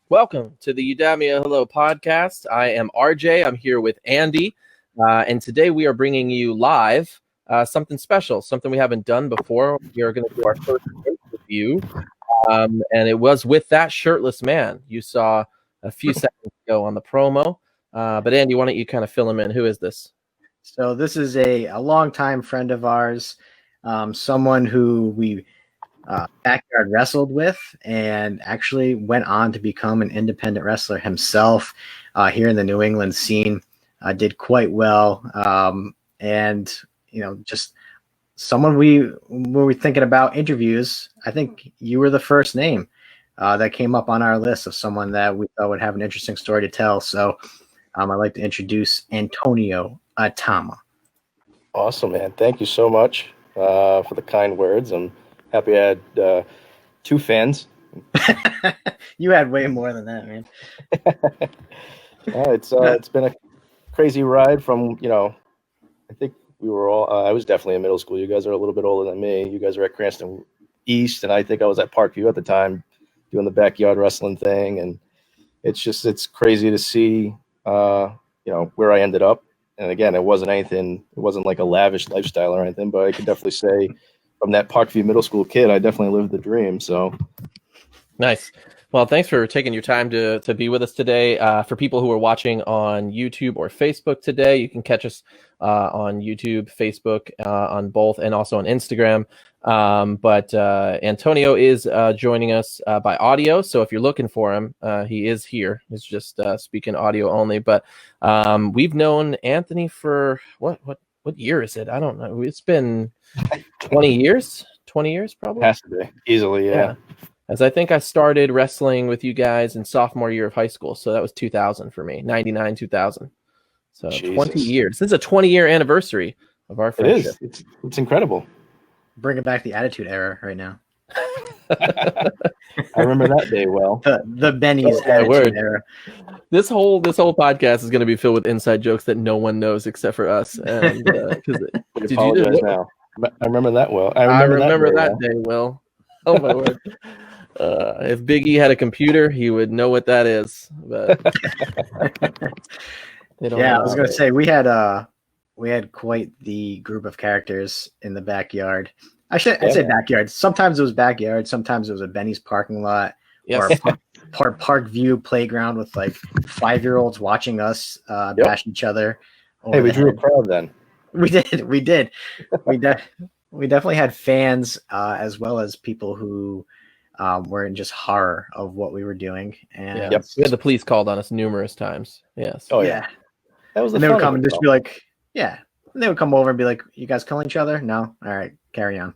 Welcome to the Udamia Hello podcast. I am RJ. I'm here with Andy. And today we are bringing you live something special, something we haven't done before. We are going to do our first interview. And it was with that shirtless man you saw a few seconds ago on the promo. But Andy, why don't you kind of fill him in? Who is this? So this is a longtime friend of ours, someone who we backyard wrestled with and actually went on to become an independent wrestler himself here in the New England scene. Did quite well. And, just someone when we were thinking about interviews, I think you were the first name that came up on our list of someone that we thought would have an interesting story to tell. So I'd like to introduce Antonio Atama. Awesome, man. Thank you so much for the kind words. I'm happy I had 2 fans. You had way more than that, man. It's been a crazy ride from, I think we were all, I was definitely in middle school. You guys are a little bit older than me. You guys are at Cranston East, and I think I was at Parkview at the time doing the backyard wrestling thing. And it's crazy to see, where I ended up. And again, it wasn't like a lavish lifestyle or anything, but I could definitely say from that Parkview middle school kid, I definitely lived the dream. So nice. Well, thanks for taking your time to be with us today. For people who are watching on YouTube or Facebook today, you can catch us on YouTube, Facebook, on both, and also on Instagram. But Antonio is joining us by audio. So if you're looking for him, he is here. He's just speaking audio only. But we've known Anthony for what year is it? I don't know. It's been 20 years. 20 years probably. Has to be easily, yeah. As I think I started wrestling with you guys in sophomore year of high school. So that was 2000 for me, 99, 2000. So Jesus. 20 years. This is a 20-year anniversary of our friendship. It is. It's incredible. Bringing back the Attitude Era right now. I remember that day well. The Benny's Attitude Era. This whole podcast is going to be filled with inside jokes that no one knows except for us. And I apologize now. I remember that well. I remember that day well. Oh my word. If Big E had a computer, he would know what that is. But I was going to say we had quite the group of characters in the backyard. I'd say backyard. Sometimes it was backyard. Sometimes it was a Benny's parking lot or a park view playground with like 5-year-olds watching us bash each other. Hey, we drew a crowd then. We did. We definitely had fans as well as people who were in just horror of what we were doing. And we had the police called on us numerous times. Yes. Oh yeah. That was and they would come and just be like, yeah. And they would come over and be like, "You guys killing each other? No? All right, carry on."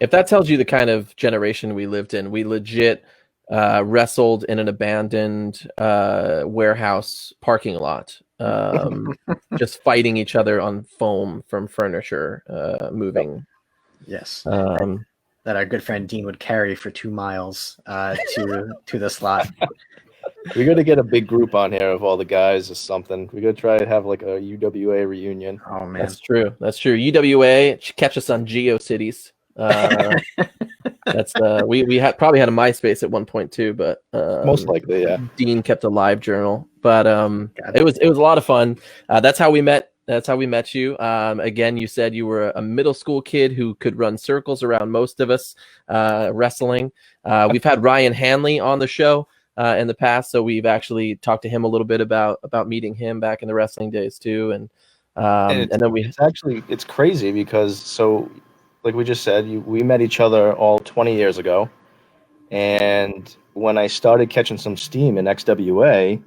If that tells you the kind of generation we lived in, we legit wrestled in an abandoned warehouse parking lot. Just fighting each other on foam from furniture moving. Yes. That our good friend Dean would carry for 2 miles to the slot. We got to get a big group on here of all the guys or something. We got to try to have like a UWA reunion. Oh man, that's true. UWA, catch us on GeoCities. That's we probably had a MySpace at one point too, but most likely, yeah. Dean kept a live journal, but it was a lot of fun. That's how we met. That's how we met you. Again, you said you were a middle school kid who could run circles around most of us wrestling. We've had Ryan Hanley on the show in the past, so we've actually talked to him a little bit about meeting him back in the wrestling days too. And then it's crazy because like we just said, we met each other all 20 years ago. And when I started catching some steam in XWA,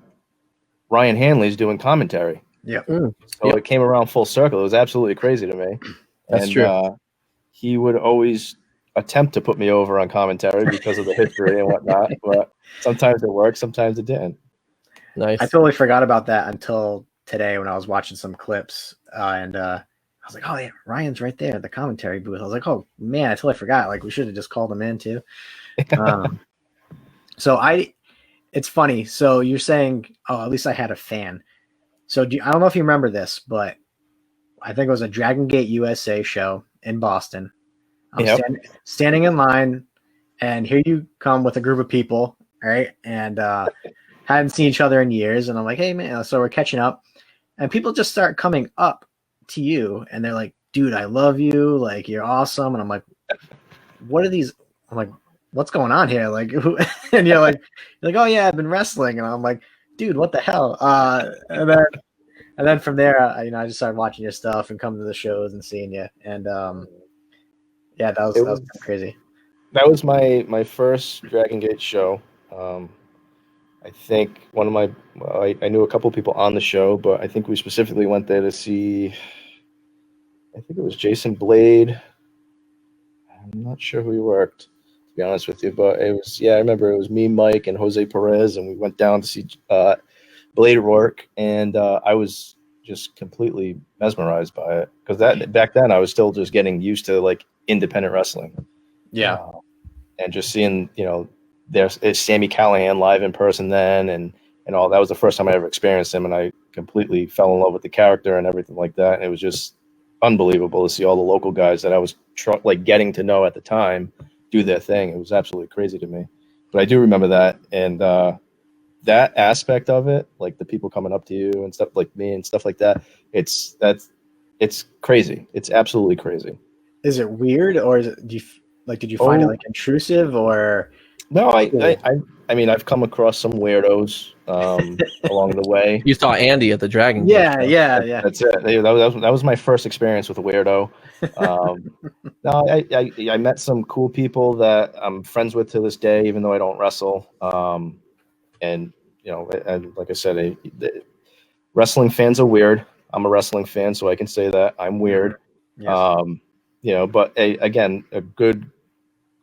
Ryan Hanley's doing commentary. Yeah. It came around full circle. It was absolutely crazy to me. That's true. He would always attempt to put me over on commentary because of the history and whatnot. But sometimes it worked, sometimes it didn't. Nice. I totally forgot about that until today when I was watching some clips. And I was like, oh, yeah, Ryan's right there at the commentary booth. I was like, oh, man, I totally forgot. Like, we should have just called him in, too. So it's funny. So you're saying, oh, at least I had a fan. So I don't know if you remember this, but I think it was a Dragon Gate USA show in Boston. I'm Yep. standing in line, and here you come with a group of people, right? And hadn't seen each other in years. And I'm like, hey, man. So we're catching up. And people just start coming up to you, and they're like, dude, I love you. Like, you're awesome. And I'm like, what are these? I'm like, what's going on here? Like, who? And you're like, oh, yeah, I've been wrestling. And I'm like, dude, what the hell? And then from there, I just started watching your stuff and coming to the shows and seeing you. And yeah, that was kind of crazy. That was my first Dragon Gate show. I think I knew a couple people on the show, but I think we specifically went there to see, I think it was Jason Blade. I'm not sure who he worked, to be honest with you, but I remember it was me, Mike, and Jose Perez, and we went down to see Blade work, and I was just completely mesmerized by it, because back then I was still just getting used to like independent wrestling. Yeah. And just seeing, there's Sami Callihan live in person then, and all that was the first time I ever experienced him, and I completely fell in love with the character and everything like that. And it was just unbelievable to see all the local guys that I was getting to know at the time do their thing. It was absolutely crazy to me. But I do remember that, and that aspect of it, like the people coming up to you and stuff like me and stuff like that, it's crazy. It's absolutely crazy. Is it weird, or is it, did you find it like intrusive, or? No, I mean, I've come across some weirdos along the way. You saw Andy at the Dragon Gate show. Yeah. That's it. That was my first experience with a weirdo. No, I met some cool people that I'm friends with to this day, even though I don't wrestle. And like I said, wrestling fans are weird. I'm a wrestling fan, so I can say that I'm weird. Yes. But again,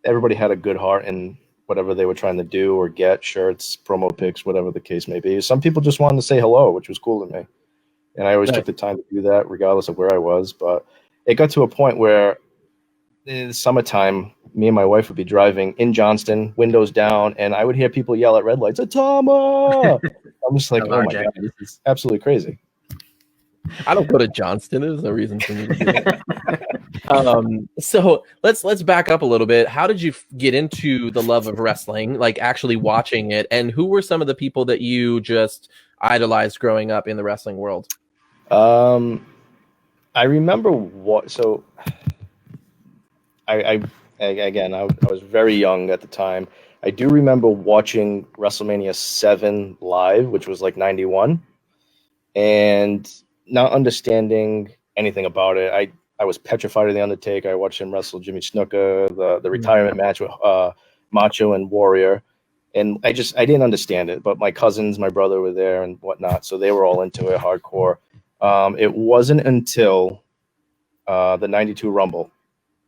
everybody had a good heart in whatever they were trying to do or get, shirts, promo pics, whatever the case may be. Some people just wanted to say hello, which was cool to me. And I always took the time to do that, regardless of where I was. But it got to a point where in the summertime, me and my wife would be driving in Johnston, windows down, and I would hear people yell at red lights, Atama! I'm just like, oh my God, this is absolutely crazy. I don't go to Johnston. There's no reason for me to do that. So let's back up a little bit. How did you get into the love of wrestling, like actually watching it? And who were some of the people that you just idolized growing up in the wrestling world? I remember I was very young at the time. I do remember watching WrestleMania 7 live, which was like 91, and not understanding anything about it. I was petrified of The Undertaker. I watched him wrestle Jimmy Snuka, the retirement match with Macho and Warrior. And I didn't understand it. But my cousins, my brother were there and whatnot, so they were all into it hardcore. It wasn't until the 92 Rumble.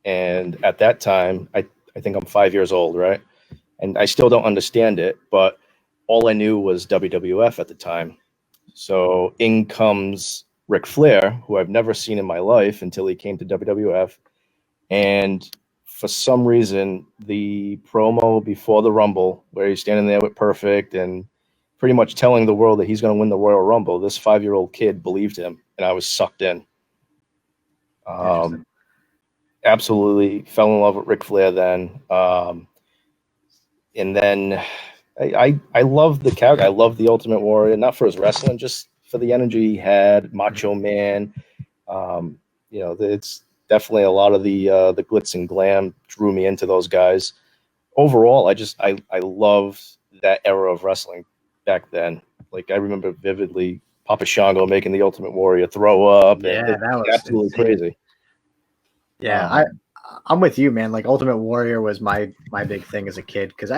And at that time, I think I'm 5 years old, right? And I still don't understand it, but all I knew was WWF at the time. So in comes Ric Flair, who I've never seen in my life until he came to WWF. And for some reason, the promo before the Rumble, where he's standing there with Perfect and pretty much telling the world that he's going to win the Royal Rumble, this 5-year-old kid believed him, and I was sucked in. Absolutely fell in love with Ric Flair then. And then I love the character. I love the Ultimate Warrior, not for his wrestling, just for the energy he had, Macho Man. It's definitely a lot of the glitz and glam drew me into those guys. Overall, I loved that era of wrestling back then. Like, I remember vividly Papa Shango making the Ultimate Warrior throw up. Yeah, that was absolutely crazy. Yeah, I'm with you, man. Like, Ultimate Warrior was my big thing as a kid, because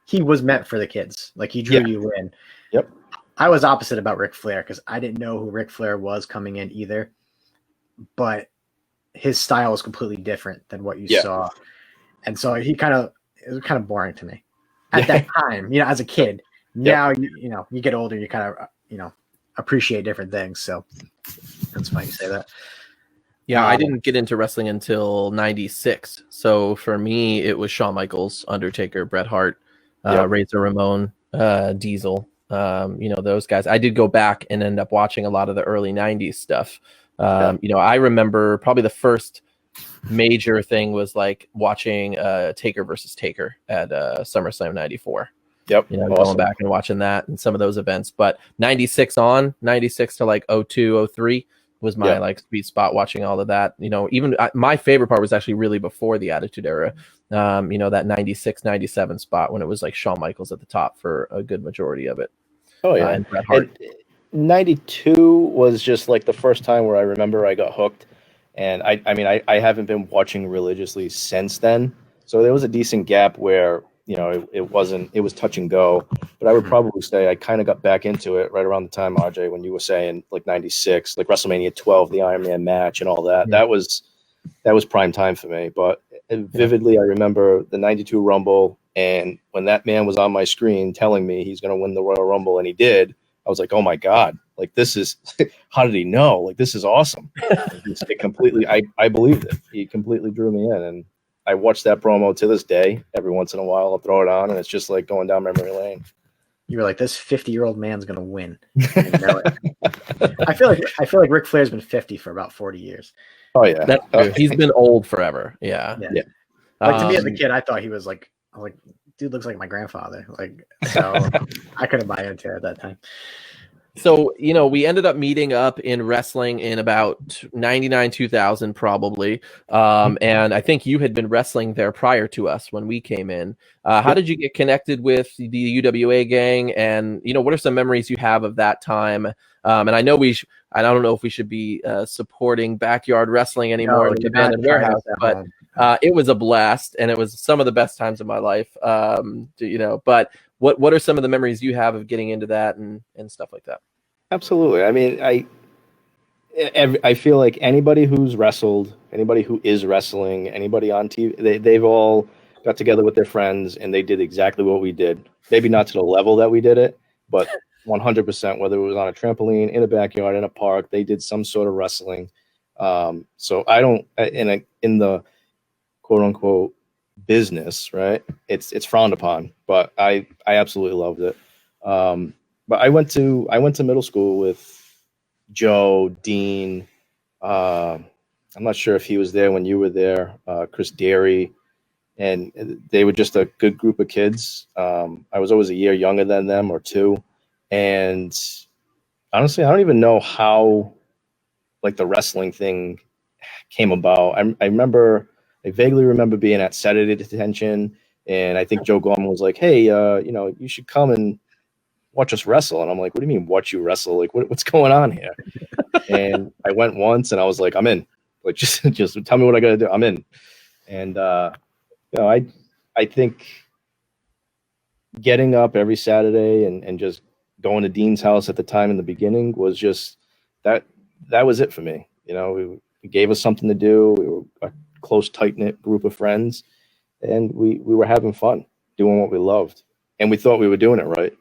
he was meant for the kids. Like, he drew you in. Yep. I was opposite about Ric Flair, because I didn't know who Ric Flair was coming in either. But his style was completely different than what you saw. And so it was kind of boring to me at that time, as a kid. Now, you get older, you kind of, appreciate different things. So that's why you say that. Yeah, I didn't get into wrestling until 96. So for me, it was Shawn Michaels, Undertaker, Bret Hart. Yep. Razor Ramon, Diesel, those guys. I did go back and end up watching a lot of the early 90s stuff. I remember probably the first major thing was like watching Taker versus Taker at SummerSlam 94. Yep. Going Awesome. back and watching that and some of those events. But 96 to like 02, 03 was my like sweet spot watching all of that. Even my favorite part was actually really before the Attitude Era. That 96, 97 spot when it was like Shawn Michaels at the top for a good majority of it. Oh, yeah. And Bret Hart. 92 was just like the first time where I remember I got hooked. And I haven't been watching religiously since then. So there was a decent gap where, it was touch and go. But I would probably say I kind of got back into it right around the time, RJ, when you were saying like 96, like WrestleMania 12, the Iron Man match and all that. Yeah. That was prime time for me. But vividly, I remember the 92 Rumble. And when that man was on my screen telling me he's going to win the Royal Rumble, and he did, I was like, oh my God, like this is, how did he know? Like, this is awesome. It completely, I believed it. He completely drew me in. And I watch that promo to this day. Every once in a while, I'll throw it on, and it's just like going down memory lane. You were like, this 50-year-old man's going to win. I feel like Ric Flair's been 50 for about 40 years. Oh, yeah. That's true. He's been old forever. Yeah. Like, to me as a kid, I thought he was like, dude looks like my grandfather. Like, so I couldn't buy into it at that time. So, we ended up meeting up in wrestling in about 99, 2000 probably. And I think you had been wrestling there prior to us when we came in. How did you get connected with the UWA gang? And, what are some memories you have of that time? And I know I don't know if we should be supporting backyard wrestling anymore in the abandoned warehouse, but it was a blast, and it was some of the best times of my life. But what are some of the memories you have of getting into that and stuff like that? Absolutely. I mean, I feel like anybody who's wrestled, anybody who is wrestling, anybody on TV, they've all got together with their friends and they did exactly what we did. Maybe not to the level that we did it, but 100%, whether it was on a trampoline, in a backyard, in a park, they did some sort of wrestling. So I don't, in the quote unquote business, right? It's frowned upon, but I absolutely loved it. But I went to middle school with Joe, Dean. I'm not sure if he was there when you were there, Chris Derry, and they were just a good group of kids. I was always a year younger than them or two. And honestly, I don't even know how like the wrestling thing came about. I vaguely remember being at Saturday Detention, and I think Joe Gorman was like, hey, you should come and watch us wrestle. And I'm like, what do you mean watch you wrestle? Like, what's going on here? And I went once and I was like, I'm in. Like, just tell me what I got to do. I'm in. And, I think getting up every Saturday and just going to Dean's house at the time in the beginning was just that was it for me. It gave us something to do. We were a close, tight-knit group of friends, and we were having fun doing what we loved. And we thought we were doing it right.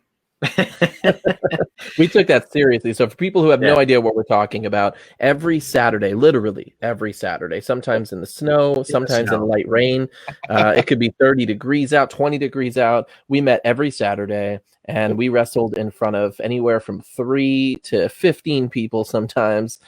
We took that seriously. So for people who have no idea what we're talking about, every Saturday, literally every Saturday, sometimes in the snow, sometimes in light rain, it could be 30 degrees out, 20 degrees out. We met every Saturday and we wrestled in front of anywhere from 3 to 15 people sometimes,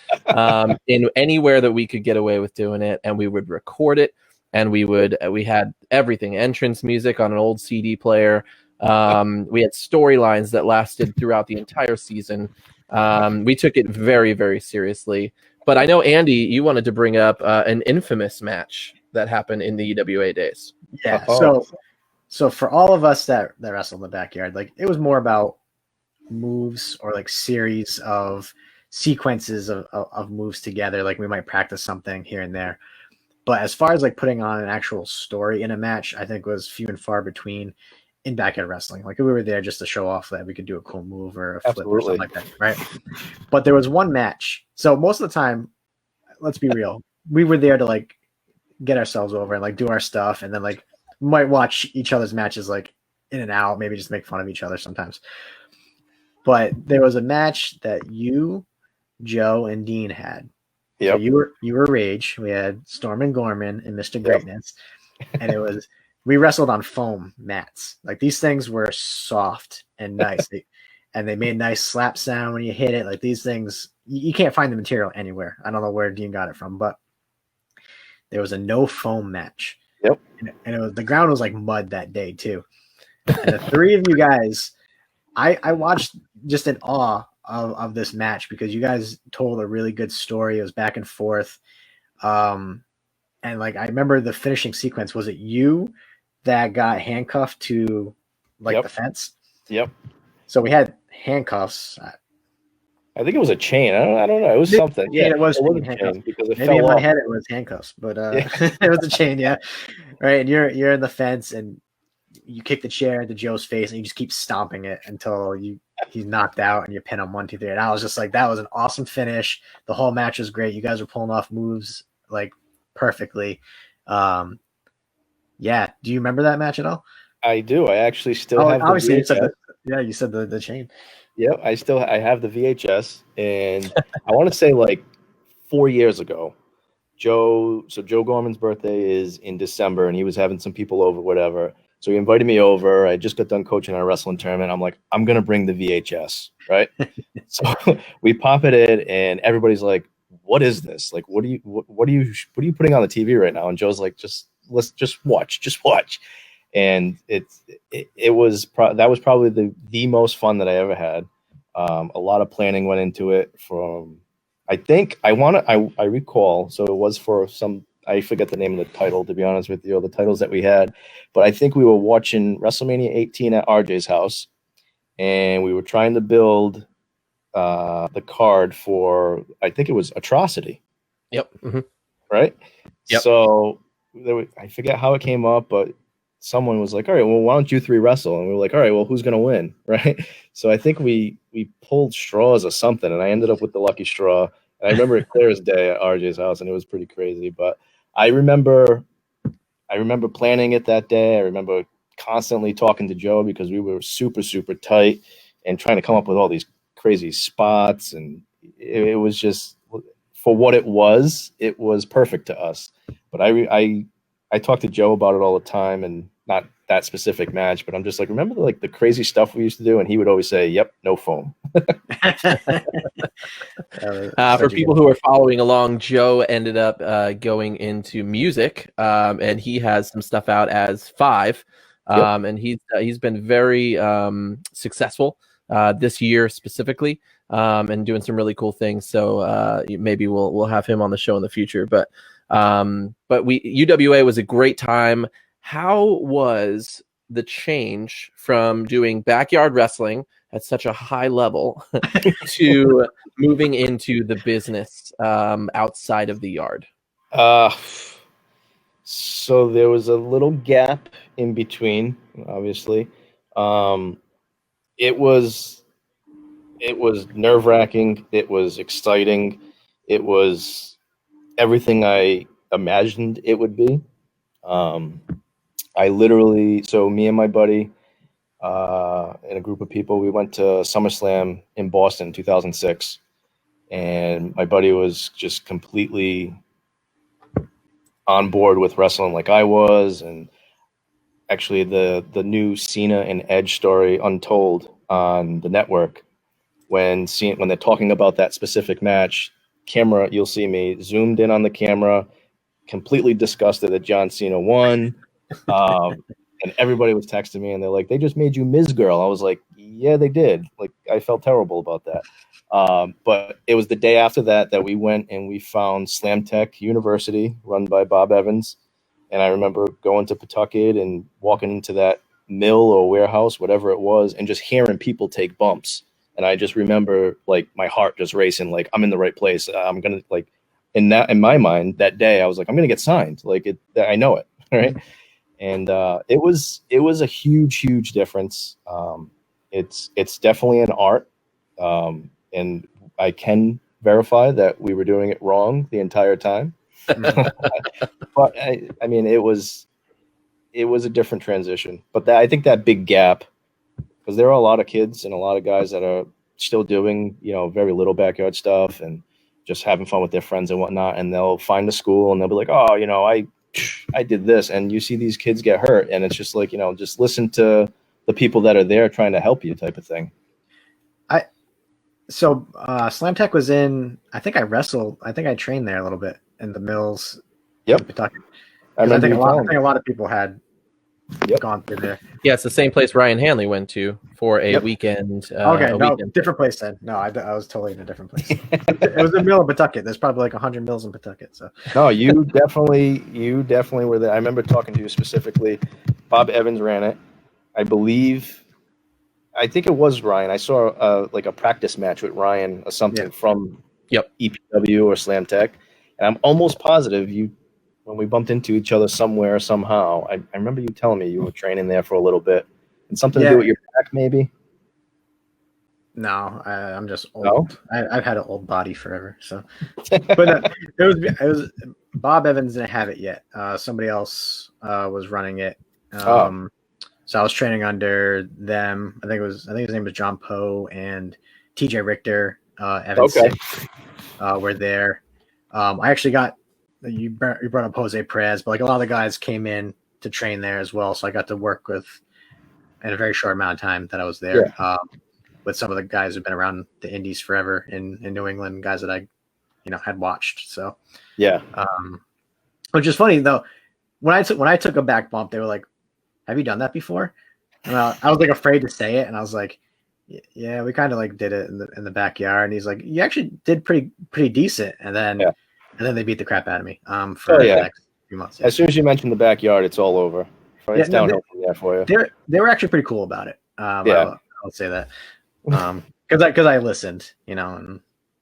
in anywhere that we could get away with doing it. And we would record it, and we had everything, entrance music on an old CD player. We had storylines that lasted throughout the entire season. We took it very, very seriously. But I know, Andy, you wanted to bring up an infamous match that happened in the UWA days. Yeah. So for all of us that wrestled in the backyard, like, it was more about moves or like series of sequences of moves together. Like, we might practice something here and there. But as far as like putting on an actual story in a match, I think was few and far between in backyard wrestling. Like, we were there just to show off that we could do a cool move or a flip or something like that, right? But there was one match. So most of the time, let's be real, we were there to like get ourselves over and like do our stuff, and then like might watch each other's matches like in and out, maybe just make fun of each other sometimes. But there was a match that you, Joe, and Dean had. Yep. So you were Rage. We had Storm and Gorman and Mr. Greatness, and it was we wrestled on foam mats. Like these things were soft and nice. And they made nice slap sound when you hit it. Like these things, you can't find the material anywhere. I don't know where Dean got it from, but there was a no foam match. Yep. And it was, the ground was like mud that day too. And the three of you guys, I watched just in awe of this match because you guys told a really good story. It was back and forth. And like, I remember the finishing sequence. Was it you that got handcuffed to like the fence? Yep. So we had handcuffs. I think it was a chain. I don't know. It was something. Yeah, it was a handcuffs. chain because it Maybe in fell my off. head it was handcuffs, but it was a chain. Yeah, right. And you're in the fence, and you kick the chair into Joe's face, and you just keep stomping it until he's knocked out, and you pin him 1, 2, 3. And I was just like, that was an awesome finish. The whole match was great. You guys were pulling off moves like perfectly. Yeah. Do you remember that match at all? I do. I actually still have. Obviously, you said you said the chain. Yep, I have the VHS, and I want to say like 4 years ago, Joe Gorman's birthday is in December, and he was having some people over, whatever. So he invited me over. I just got done coaching a wrestling tournament. I'm like, I'm gonna bring the VHS, right? So we pop it in, and everybody's like, "What is this? Like, what are you putting on the TV right now?" And Joe's like, let's just watch. And that was probably the most fun that I ever had. A lot of planning went into it. I recall. So it was for some. I forget the name of the title, to be honest with you, the titles that we had. But I think we were watching WrestleMania 18 at RJ's house, and we were trying to build the card for, I think it was Atrocity. Yep. Mm-hmm. Right. Yep. So I forget how it came up, but someone was like, all right, well, why don't you three wrestle? And we were like, all right, well, who's going to win? Right. So I think we pulled straws or something, and I ended up with the lucky straw. And I remember it clear as day at RJ's house, and it was pretty crazy. But I remember planning it that day. I remember constantly talking to Joe because we were super, super tight and trying to come up with all these crazy spots. And it was just, for what it was perfect to us. But I talk to Joe about it all the time, and not that specific match, but I'm just like, remember the crazy stuff we used to do? And he would always say, yep, no foam. For people who are following along, Joe ended up going into music, and he has some stuff out as Five. Yep. And he's been very successful this year specifically, and doing some really cool things. So maybe we'll have him on the show in the future. But UWA was a great time. How was the change from doing backyard wrestling at such a high level to moving into the business outside of the yard? So there was a little gap in between, obviously. It was nerve-wracking. It was exciting. It was everything I imagined it would be. So me and my buddy, and a group of people, we went to SummerSlam in Boston in 2006, and my buddy was just completely on board with wrestling like I was. And actually the new Cena and Edge story, Untold, on the network, when they're talking about that specific match, camera, you'll see me zoomed in on the camera, completely disgusted that John Cena won. And everybody was texting me, and they're like, they just made you Ms. Girl. I was like, yeah, they did. Like, I felt terrible about that. But it was the day after that we went and we found Slam Tech University, run by Bob Evans. And I remember going to Pawtucket and walking into that mill or warehouse, whatever it was, and just hearing people take bumps. And I just remember, like, my heart just racing, like, I'm in the right place. I'm going to, like, in my mind that day, I was like, I'm going to get signed. Like, I know it. Right. And it was a huge difference. It's definitely an art. And I can verify that we were doing it wrong the entire time. But I mean, it was a different transition. But I think that big gap, because there are a lot of kids and a lot of guys that are still doing, very little backyard stuff and just having fun with their friends and whatnot. And they'll find a school and they'll be like, oh, I did this, and you see these kids get hurt, and it's just like, just listen to the people that are there trying to help you, type of thing. So Slam Tech was in. I think I trained there a little bit in the mills. Yep. In Pawtucket. I remember think you I telling think a lot of people had Yep. gone through there. Yeah, it's the same place Ryan Hanley went to for a Yep. weekend. Okay, no, weekend. different place then. No, I was totally in a different place. It was a mill in Pawtucket. There's probably like 100 mills in Pawtucket. So No, you definitely were there. I remember talking to you specifically. Bob Evans ran it. I think it was Ryan. I saw like a practice match with Ryan or something from EPW or Slam Tech, and I'm almost positive when we bumped into each other somewhere somehow. I remember you telling me you were training there for a little bit, and something to do with your back, maybe. No, I'm just old. No? I've had an old body forever. So, but it was Bob Evans didn't have it yet. Somebody else was running it. So I was training under them. I think his name was John Poe and TJ Richter. Evans were there. I actually got you brought up Jose Perez, but like a lot of the guys came in to train there as well. So I got to work with in a very short amount of time that I was there. With some of the guys who've been around the Indies forever in New England, guys that I, had watched. So which is funny though. When I took a back bump, they were like, "Have you done that before?" And I was like afraid to say it, and I was like, "Yeah, we kind of like did it in the backyard." And he's like, "You actually did pretty decent." And then they beat the crap out of me for the next few months. Yeah. As soon as you mention the backyard, it's all over. It's downhill from there for you. They were actually pretty cool about it. I'll say that. Because I listened, and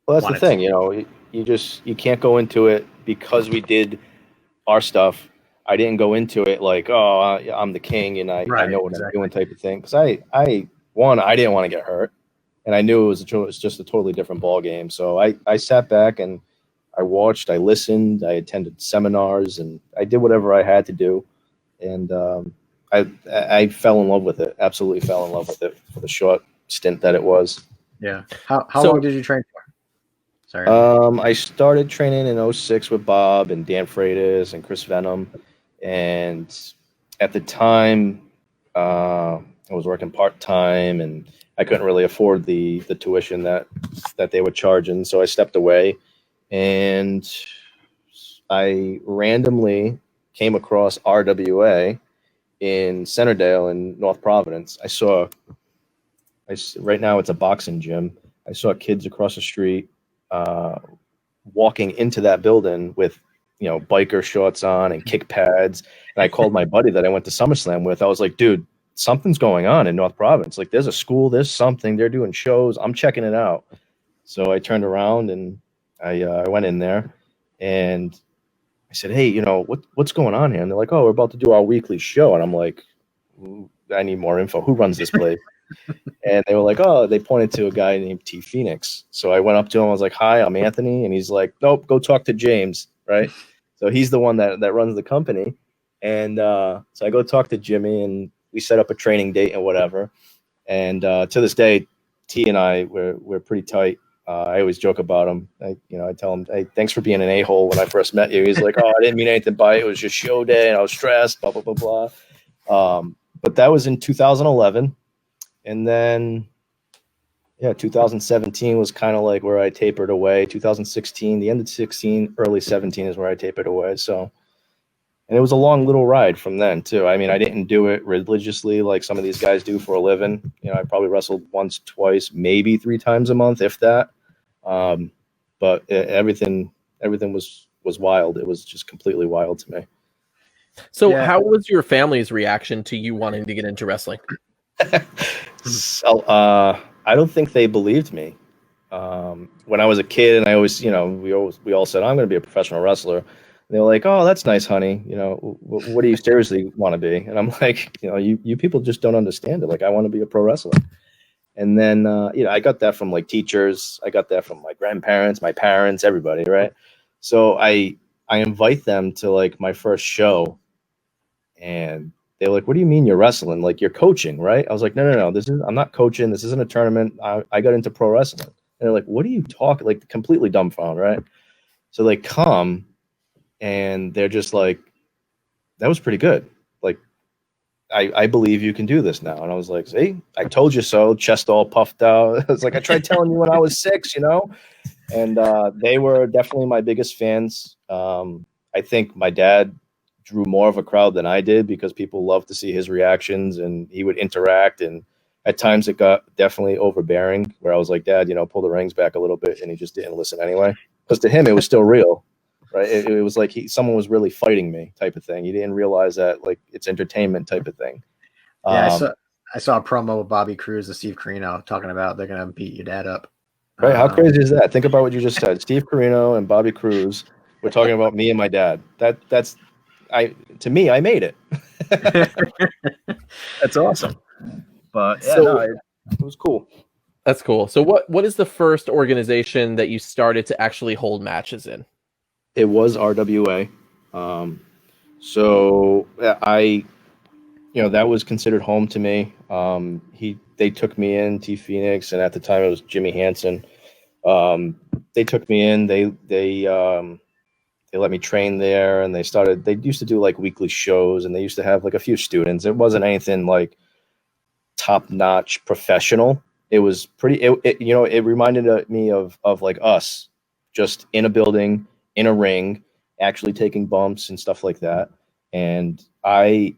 well, that's the thing, you can't go into it because we did our stuff. I didn't go into it like, oh, I'm the king and I know what I'm doing type of thing. Because I didn't want to get hurt, and I knew it was just a totally different ball game. So I sat back and I watched, I listened, I attended seminars, and I did whatever I had to do, and I fell in love with it. Absolutely fell in love with it for the short stint that it was. Yeah. How long did you train for? Sorry. I started training in 2006 with Bob and Dan Freitas and Chris Venom. And at the time, I was working part-time and I couldn't really afford the tuition that they were charging. So I stepped away, and I randomly came across RWA in Centerdale in North Providence. Right now it's a boxing gym. I saw kids across the street walking into that building with, biker shorts on and kick pads. And I called my buddy that I went to SummerSlam with. I was like, dude, something's going on in North Providence. Like, there's a school, there's something. They're doing shows. I'm checking it out. So I turned around and I went in there and I said, hey, what's going on here? And they're like, oh, we're about to do our weekly show. And I'm like, I need more info. Who runs this place? And they were like, oh, they pointed to a guy named T Phoenix. So I went up to him. I was like, hi, I'm Anthony. And he's like, nope, go talk to James. Right. So he's the one that runs the company. And so I go talk to Jimmy and we set up a training date and whatever. And to this day, T and I, we're pretty tight. I always joke about him. I tell him, hey, thanks for being an a-hole when I first met you. He's like, oh, I didn't mean anything by it. It was just show day and I was stressed, blah, blah, blah, blah. But that was in 2011. And then, 2017 was kind of like where I tapered away. 2016, the end of 16, early 17 is where I tapered away. So, and it was a long little ride from then too. I mean, I didn't do it religiously like some of these guys do for a living. I probably wrestled once, twice, maybe 3 times a month, if that. But everything was wild. It was just completely wild to me. So how was your family's reaction to you wanting to get into wrestling? So, I don't think they believed me. When I was a kid, and I always, we all said, I'm going to be a professional wrestler. And they were like, oh, that's nice, honey. What do you seriously want to be? And I'm like, you people just don't understand it. Like, I want to be a pro wrestler. And then, I got that from like teachers. I got that from my grandparents, my parents, everybody. Right. So I invite them to like my first show, and they're like, what do you mean you're wrestling? Like, you're coaching, right? I was like, no. I'm not coaching. This isn't a tournament. I got into pro wrestling. And they're like, what are you talking? Like, completely dumbfounded, right? So they come and they're just like, that was pretty good. Like, I believe you can do this now. And I was like, see, I told you so, chest all puffed out. I was like, I tried telling you when I was 6, you know? And they were definitely my biggest fans. I think my dad drew more of a crowd than I did because people loved to see his reactions and he would interact. And at times it got definitely overbearing where I was like, Dad, you know, pull the reins back a little bit. And he just didn't listen anyway. Because to him, it was still real, right? It was like someone was really fighting me type of thing. He didn't realize that like it's entertainment type of thing. Yeah, Um, I saw a promo with Bobby Cruz and Steve Carino talking about they're gonna beat your dad up. Right? How crazy is that? Think about what you just said. Steve Carino and Bobby Cruz. We're talking about me and my dad. That's to me, I made it. That's awesome. But yeah, So no, it was cool. that's cool. So what is the first organization that you started to actually hold matches in? It was RWA. So I, you know, that was considered home to me. They took me in, T Phoenix, and at the time it was Jimmy Hansen. They took me in. They let me train there, and they used to do like weekly shows, and they used to have like a few students. It wasn't anything like top notch professional. It was pretty, you know, it reminded me of like us just in a building, in a ring, actually taking bumps and stuff like that. And I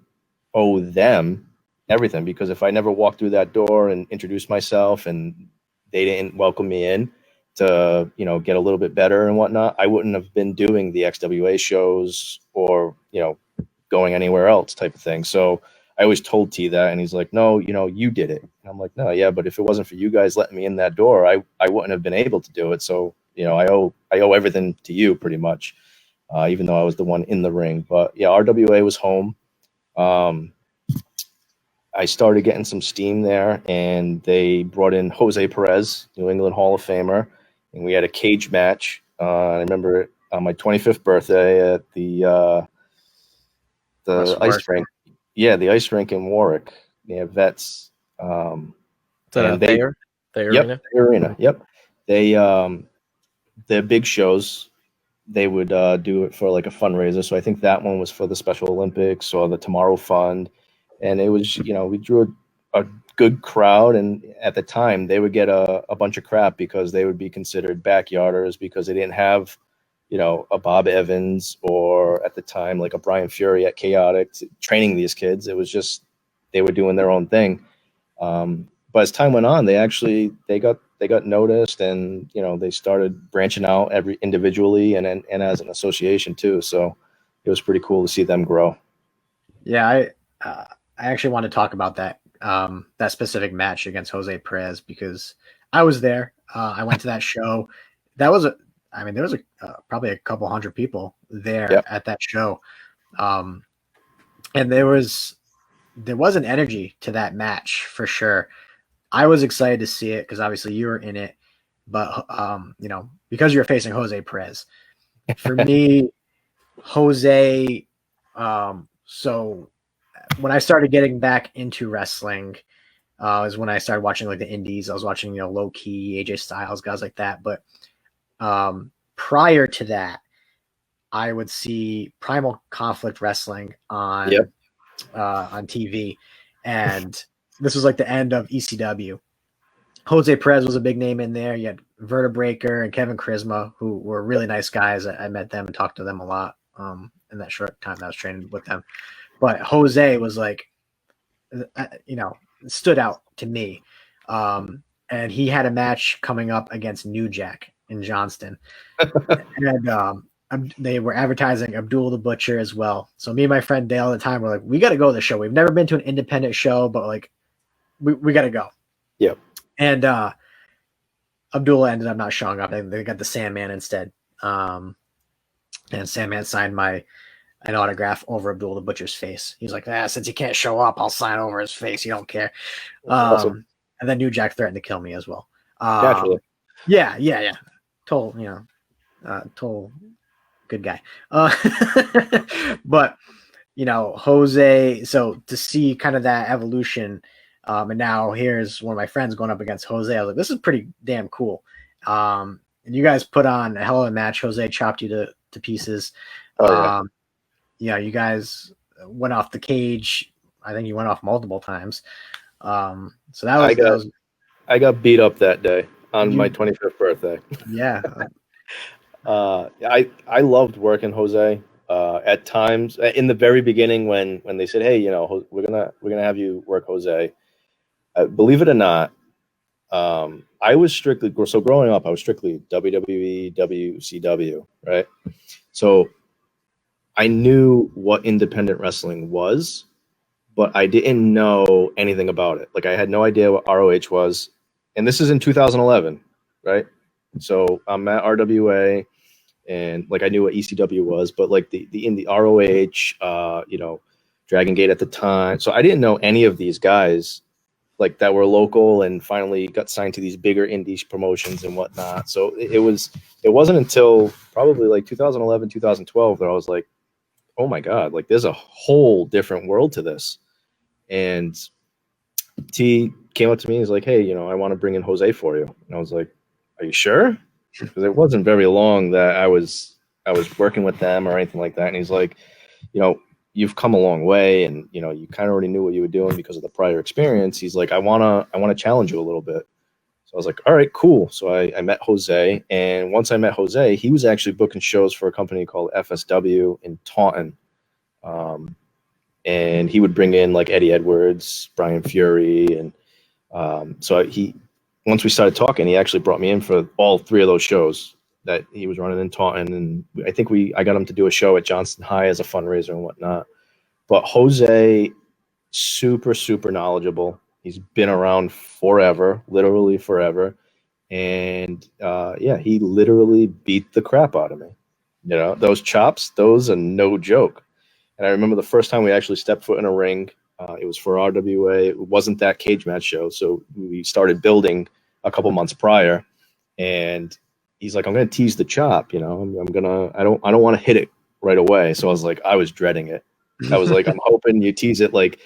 owe them everything because if I never walked through that door and introduced myself and they didn't welcome me in to, you know, get a little bit better and whatnot, I wouldn't have been doing the XWA shows or, you know, going anywhere else type of thing. So I always told T that, and he's like, no, you know, you did it. And I'm like, no, yeah, but if it wasn't for you guys letting me in that door, I wouldn't have been able to do it. So, you know, I owe everything to you pretty much, even though I was the one in the ring. But yeah, RWA was home. I started getting some steam there, and they brought in Jose Perez, New England Hall of Famer, and we had a cage match. I remember it on my 25th birthday at the ice rink. Yeah, the ice rink in Warwick. Yeah, Vets. Is that And Thayer yep, Arena? the arena. Yep. They the big shows. They would do it for like a fundraiser. So I think that one was for the Special Olympics or the Tomorrow Fund, and it was, you know, we drew a good crowd. And at the time, they would get a bunch of crap because they would be considered backyarders because they didn't have, you know, a Bob Evans or at the time like a Brian Fury at Chaotic training these kids. It was just they were doing their own thing. But as time went on, they got noticed, and you know they started branching out every individually and as an association too. So it was pretty cool to see them grow. Yeah, I actually want to talk about that specific match against Jose Perez because I was there. I went to that show. There was probably a couple hundred people there at that show, and there was an energy to that match for sure. I was excited to see it because obviously you were in it, but you know, because you're facing Jose Perez. For me, Jose. So when I started getting back into wrestling, is when I started watching like the indies. I was watching, you know, Low Key, AJ Styles, guys like that. But prior to that, I would see Primal Conflict Wrestling on TV, and this was like the end of ECW. Jose Perez was a big name in there. You had Vertebreaker and Kevin Charisma, who were really nice guys. I met them and talked to them a lot in that short time that I was training with them. But Jose was like, you know, stood out to me. And he had a match coming up against New Jack in Johnston. And they were advertising Abdul the Butcher as well. So me and my friend Dale at the time were like, we got to go to the show. We've never been to an independent show, but like, we got to go. Yep. And Abdullah ended up not showing up. They got the Sandman instead. And Sandman signed an autograph over Abdul the Butcher's face. He's like, since he can't show up, I'll sign over his face. You don't care. Awesome. And then New Jack threatened to kill me as well. Naturally. Yeah. Total good guy. But, you know, Jose, so to see kind of that evolution, and now here's one of my friends going up against Jose. I was like, this is pretty damn cool. And you guys put on a hell of a match. Jose chopped you to pieces. Oh, yeah. Yeah, you guys went off the cage. I think he went off multiple times. So that was I got beat up that day on my 25th birthday. Yeah. I loved working Jose. At times, in the very beginning, when they said, "Hey, we're gonna have you work Jose," believe it or not, I was strictly growing up. I was strictly WWE, WCW, right? So I knew what independent wrestling was, but I didn't know anything about it. Like I had no idea what ROH was, and this is in 2011, right? So I'm at RWA, and like I knew what ECW was, but like the in the ROH, Dragon Gate at the time. So I didn't know any of these guys like that were local and finally got signed to these bigger indie promotions and whatnot. So it wasn't until probably like 2011, 2012 that I was like, oh my God, like there's a whole different world to this. And T came up to me. He's like, hey, I want to bring in Jose for you. And I was like, are you sure? Because it wasn't very long that I was working with them or anything like that. And he's like, you've come a long way, and you kind of already knew what you were doing because of the prior experience. He's like, I wanna challenge you a little bit. So I was like, all right, cool. So I met Jose, and once I met Jose, he was actually booking shows for a company called FSW in Taunton. And he would bring in like Eddie Edwards, Brian Fury, and so once we started talking, he actually brought me in for all three of those shows that he was running in Taunton, and I think I got him to do a show at Johnston High as a fundraiser and whatnot. But Jose, super, super knowledgeable. He's been around forever, literally forever. And he literally beat the crap out of me. Those chops, those are no joke. And I remember the first time we actually stepped foot in a ring, it was for RWA. It wasn't that cage match show. So we started building a couple months prior, and he's like, I'm going to tease the chop. I don't want to hit it right away. So I was dreading it. I was like, I'm hoping you tease it like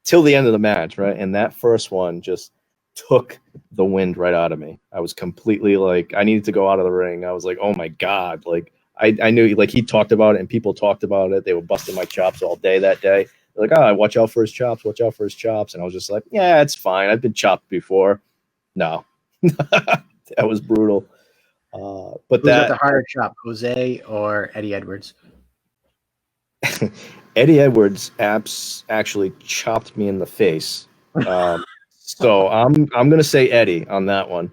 till the end of the match. Right. And that first one just took the wind right out of me. I was completely like, I needed to go out of the ring. I was like, oh my God. Like I knew, like, he talked about it and people talked about it. They were busting my chops all day that day. They're like, watch out for his chops. Watch out for his chops. And I was just like, yeah, it's fine. I've been chopped before. No, that was brutal. But who's got the harder chop, Jose or Eddie Edwards? Eddie Edwards actually chopped me in the face. So I'm gonna say Eddie on that one.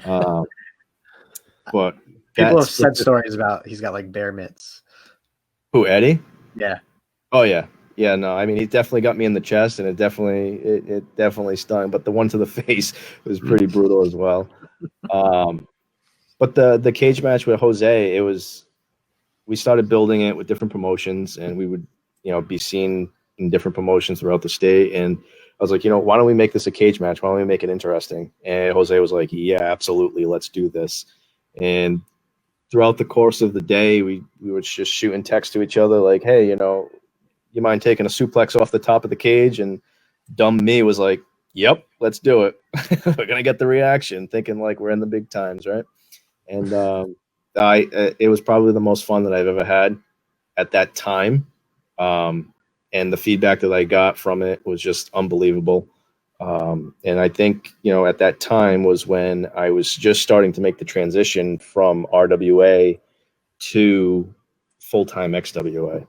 But people have said stories about he's got like bear mitts. Who, Eddie? Yeah. Oh yeah. Yeah, no, I mean, he definitely got me in the chest, and it definitely stung. But the one to the face was pretty brutal as well. But the cage match with Jose, we started building it with different promotions, and we would, be seen in different promotions throughout the state. And I was like, why don't we make this a cage match? Why don't we make it interesting? And Jose was like, yeah, absolutely, let's do this. And throughout the course of the day, we were just shooting texts to each other like, hey, you mind taking a suplex off the top of the cage? And dumb me was like, yep, let's do it. We're gonna get the reaction, thinking like we're in the big times, right? And it was probably the most fun that I've ever had at that time. And the feedback that I got from it was just unbelievable. And I think, at that time was when I was just starting to make the transition from RWA to full-time XWA.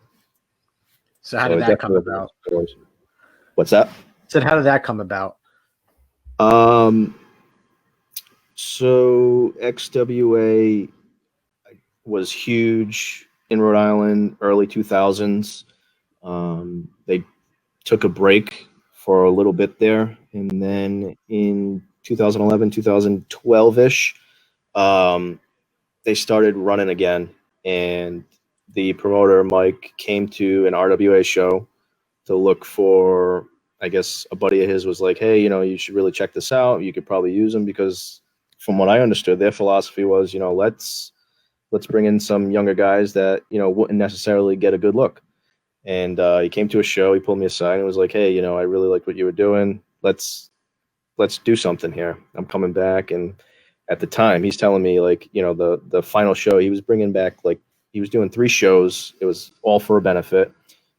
So how did that come about? What's that? So how did that come about? So XWA was huge in Rhode Island, early 2000s. They took a break for a little bit there. And then in 2011, 2012-ish, they started running again. And the promoter, Mike, came to an RWA show to look for, I guess, a buddy of his was like, hey, you should really check this out. You could probably use them, because from what I understood, their philosophy was, let's bring in some younger guys that, wouldn't necessarily get a good look. And he came to a show, he pulled me aside and was like, hey, I really liked what you were doing. Let's do something here. I'm coming back. And at the time, he's telling me, like, the final show, he was bringing back, like, he was doing 3 shows. It was all for a benefit.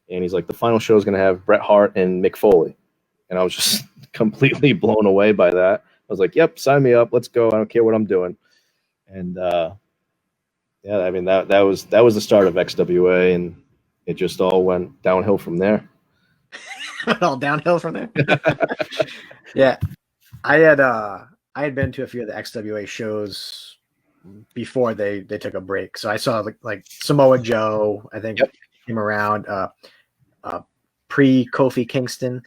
And he's like, the final show is going to have Bret Hart and Mick Foley. And I was just completely blown away by that. I was like, yep, sign me up. Let's go. I don't care what I'm doing. And yeah, I mean, that was the start of XWA, and it just all went downhill from there. All downhill from there. Yeah, I had been to a few of the XWA shows before they took a break, so I saw like Samoa Joe, I think, came around. Pre Kofi Kingston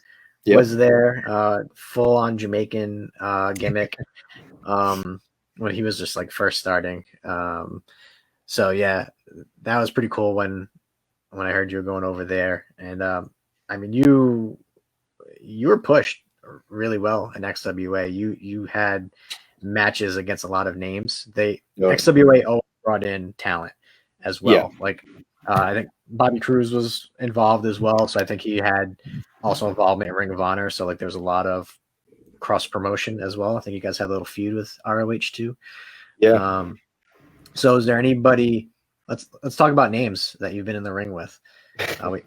was there, full on Jamaican gimmick, when he was just like first starting. So yeah, that was pretty cool when I heard you were going over there, and I mean you were pushed really well in XWA. You had matches against a lot of names. XWA always brought in talent as well. Yeah. Like I think Bobby Cruz was involved as well, so I think he had also involvement in Ring of Honor. So like there's a lot of cross promotion as well. I think you guys had a little feud with ROH too. Yeah. So is there anybody? Let's talk about names that you've been in the ring with. We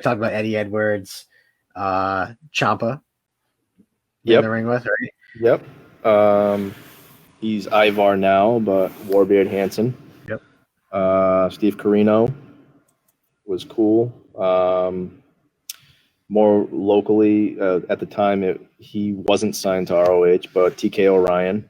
talked about Eddie Edwards, Ciampa. In the ring with, right? Yep. He's Ivar now, but Warbeard Hansen. Yep. Steve Corino was cool. More locally, at the time, he wasn't signed to ROH, but TK O'Ryan,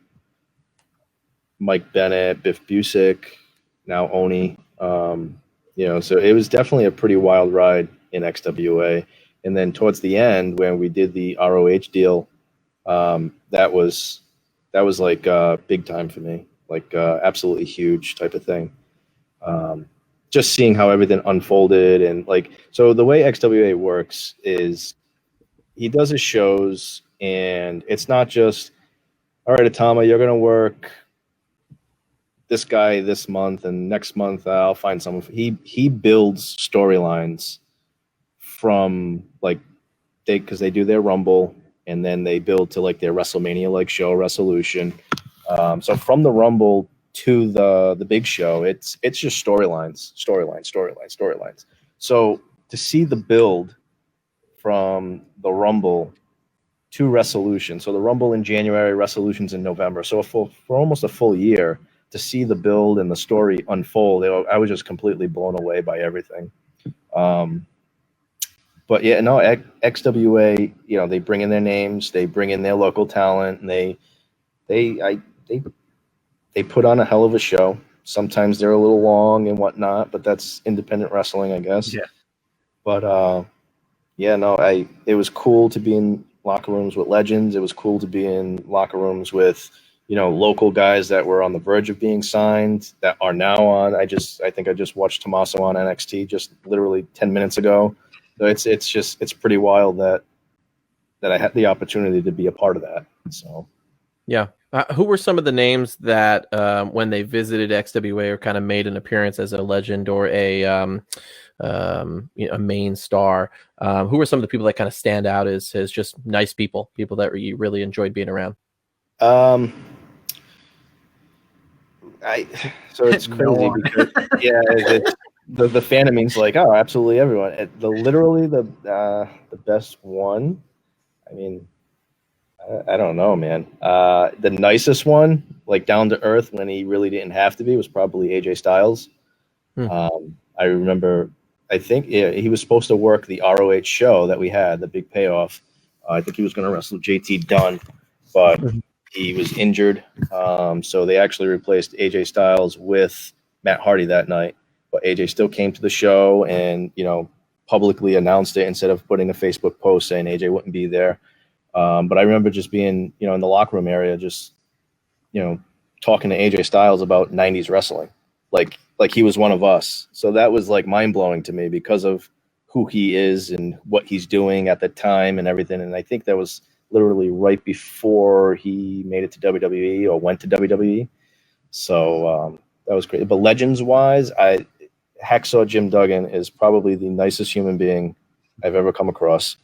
Mike Bennett, Biff Busick, now Oni. So it was definitely a pretty wild ride in XWA. And then towards the end, when we did the ROH deal, that was like big time for me, like absolutely huge type of thing. Just seeing how everything unfolded, and like, so the way XWA works is he does his shows, and it's not just, all right, Atama, you're going to work this guy this month, and next month I'll find someone. He builds storylines from like because they do their Rumble, and then they build to like their WrestleMania like show, Resolution. So from the Rumble to the big show, it's just storylines. So to see the build from the Rumble to Resolution, so the Rumble in January, Resolution's in November, so for almost a full year, to see the build and the story unfold, I was just completely blown away by everything. But yeah, no, XWA, they bring in their names, they bring in their local talent, and they put on a hell of a show. Sometimes they're a little long and whatnot, but that's independent wrestling, I guess. Yeah. But it was cool to be in locker rooms with legends. It was cool to be in locker rooms with, local guys that were on the verge of being signed that are now on. I think I just watched Tommaso on NXT just literally 10 minutes ago. So it's pretty wild that I had the opportunity to be a part of that. So yeah. Who were some of the names that when they visited XWA or kind of made an appearance as a legend or a main star? Who were some of the people that kind of stand out as just nice people that you really enjoyed being around? So it's crazy because the fandom means like, oh, absolutely everyone. The best one. I mean, I don't know, man. The nicest one, like down to earth when he really didn't have to be, was probably AJ Styles. I remember, I think he was supposed to work the ROH show that we had, the big payoff. I think he was going to wrestle JT Dunn, but he was injured. So they actually replaced AJ Styles with Matt Hardy that night. But AJ still came to the show and, publicly announced it instead of putting a Facebook post saying AJ wouldn't be there. But I remember just being, in the locker room area, just, talking to AJ Styles about 90s wrestling, like he was one of us. So that was like mind blowing to me because of who he is and what he's doing at the time and everything. And I think that was literally right before he made it to WWE or went to WWE. So that was great. But legends wise, Hacksaw Jim Duggan is probably the nicest human being I've ever come across.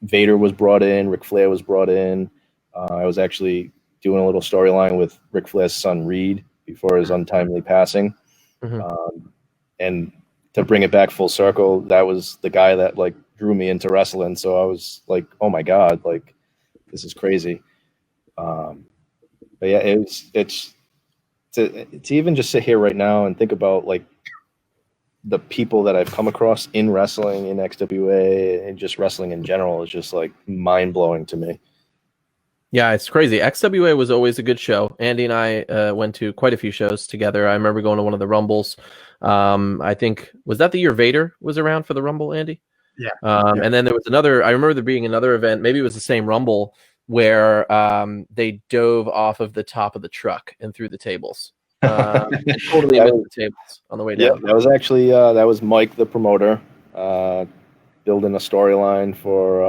Vader was brought in, Ric Flair was brought in. I was actually doing a little storyline with Ric Flair's son Reed before his untimely passing. Mhm. And to bring it back full circle, that was the guy that like drew me into wrestling. So I was like, oh my God, like this is crazy. But yeah, it's to even just sit here right now and think about like the people that I've come across in wrestling, in XWA, and just wrestling in general is just like mind blowing to me. Yeah, it's crazy. XWA was always a good show. Andy and I went to quite a few shows together. I remember going to one of the Rumbles. I think, was that the year Vader was around for the Rumble, Andy? Yeah. And then there was another, I remember there being another event, maybe it was the same Rumble, where they dove off of the top of the truck and through the tables. And totally missed the tables on the way Yeah, down. that was actually that was Mike, the promoter, building a storyline for